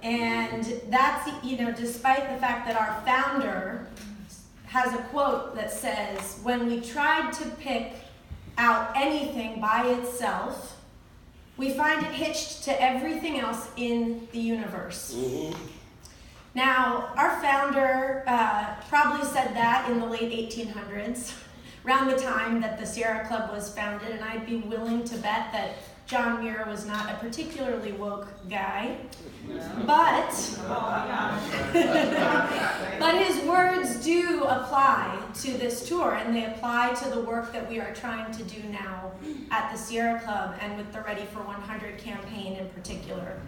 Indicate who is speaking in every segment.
Speaker 1: And that's, despite the fact that our founder has a quote that says, when we tried to pick out anything by itself, we find it hitched to everything else in the universe. Mm-hmm. Now, our founder probably said that in the late 1800s, around the time that the Sierra Club was founded, and I'd be willing to bet that John Muir was not a particularly woke guy, but his words do apply to this tour, and they apply to the work that we are trying to do now at the Sierra Club and with the Ready for 100 campaign in particular.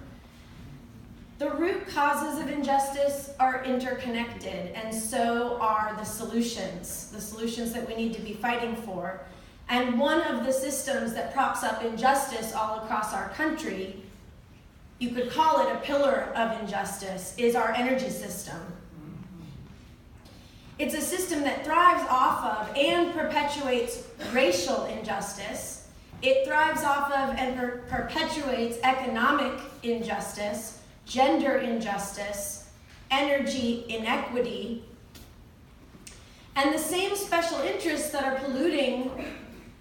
Speaker 1: The root causes of injustice are interconnected, and so are the solutions that we need to be fighting for. And one of the systems that props up injustice all across our country, you could call it a pillar of injustice, is our energy system. It's a system that thrives off of and perpetuates racial injustice. It thrives off of and perpetuates economic injustice, gender injustice, energy inequity, and the same special interests that are polluting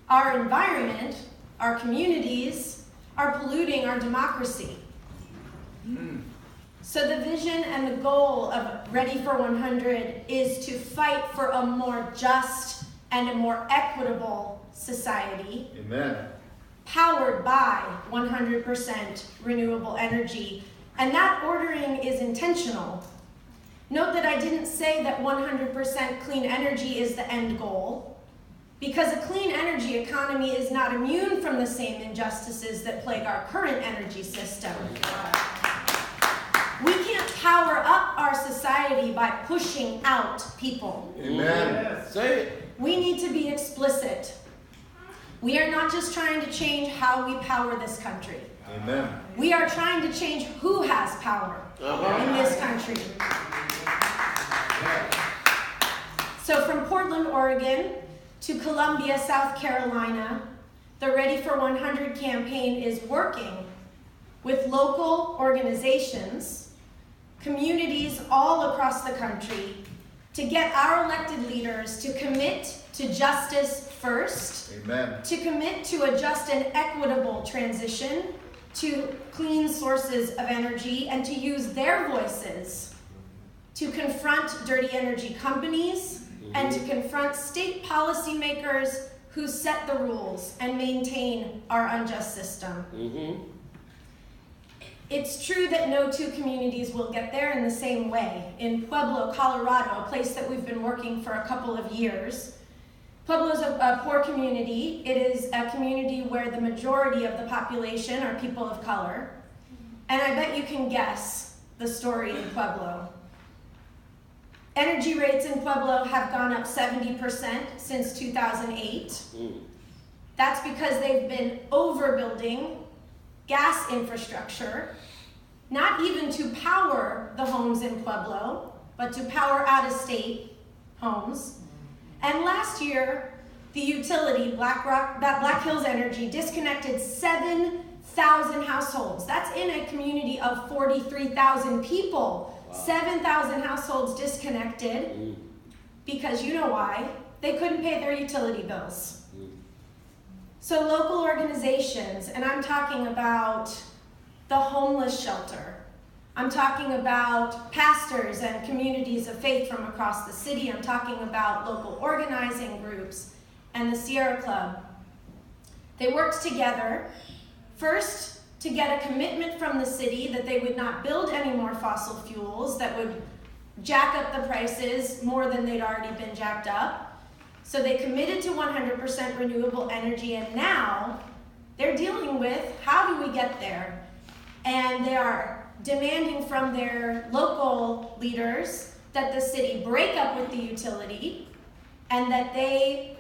Speaker 1: our environment, our communities, are polluting our democracy. So the vision and the goal of Ready for 100 is to fight for a more just and a more equitable society.
Speaker 2: Amen.
Speaker 1: Powered by 100% renewable energy. And that ordering is intentional. Note that I didn't say that 100% clean energy is the end goal, because a clean energy economy is not immune from the same injustices that plague our current energy system. We can't power up our society by pushing out people.
Speaker 2: Amen. Say it.
Speaker 1: We need to be explicit. We are not just trying to change how we power this country.
Speaker 2: Amen.
Speaker 1: We are trying to change who has power in this country. So from Portland, Oregon to Columbia, South Carolina, the Ready for 100 campaign is working with local organizations, communities all across the country, to get our elected leaders to commit to justice first,
Speaker 2: Amen.
Speaker 1: To commit to a just and equitable transition to clean sources of energy, and to use their voices to confront dirty energy companies and to confront state policymakers who set the rules and maintain our unjust system. It's true that no two communities will get there in the same way. In Pueblo, Colorado, a place that we've been working for a couple of years, Pueblo is a poor community. It is a community where the majority of the population are people of color. And I bet you can guess the story in Pueblo. Energy rates in Pueblo have gone up 70% since 2008. That's because they've been overbuilding gas infrastructure, not even to power the homes in Pueblo, but to power out-of-state homes. And last year, the utility, Black Hills Energy, disconnected 7,000 households. That's in a community of 43,000 people. Wow. 7,000 households disconnected because you know why? They couldn't pay their utility bills. So local organizations, and I'm talking about the homeless shelter. I'm talking about pastors and communities of faith from across the city. I'm talking about local organizing groups and the Sierra Club. They worked together, first to get a commitment from the city that they would not build any more fossil fuels that would jack up the prices more than they'd already been jacked up. So they committed to 100% renewable energy, and now they're dealing with how do we get there? And they are demanding from their local leaders that the city break up with the utility and that they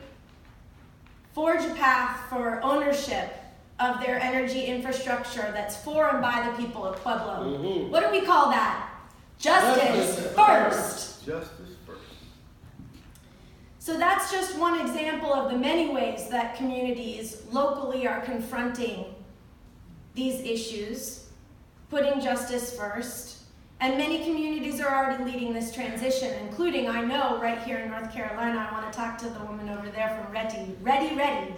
Speaker 1: forge a path for ownership of their energy infrastructure that's for and by the people of Pueblo. What do we call that? Justice first.
Speaker 2: Justice first.
Speaker 1: So that's just one example of the many ways that communities locally are confronting these issues, putting justice first. And many communities are already leading this transition, including, I know, right here in North Carolina. I want to talk to the woman over there from Ready.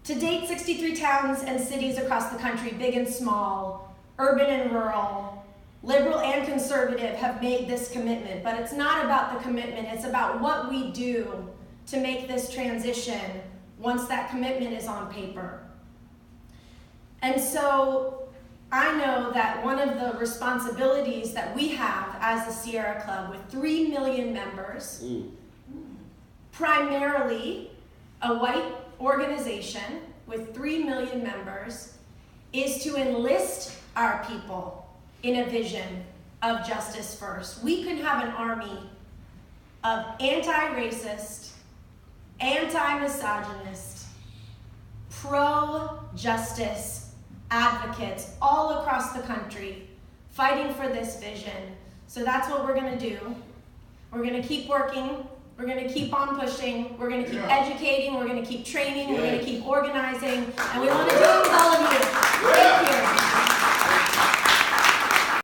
Speaker 1: To date, 63 towns and cities across the country, big and small, urban and rural, liberal and conservative, have made this commitment. But it's not about the commitment, it's about what we do to make this transition once that commitment is on paper. And so I know that one of the responsibilities that we have as the Sierra Club with 3 million members, primarily a white organization with 3 million members, is to enlist our people in a vision of justice first. We could have an army of anti-racist, anti-misogynist, pro-justice advocates all across the country fighting for this vision. So that's what we're going to do. We're going to keep working. We're going to keep on pushing. We're going to keep educating. We're going to keep training. We're going to keep organizing. And we want to do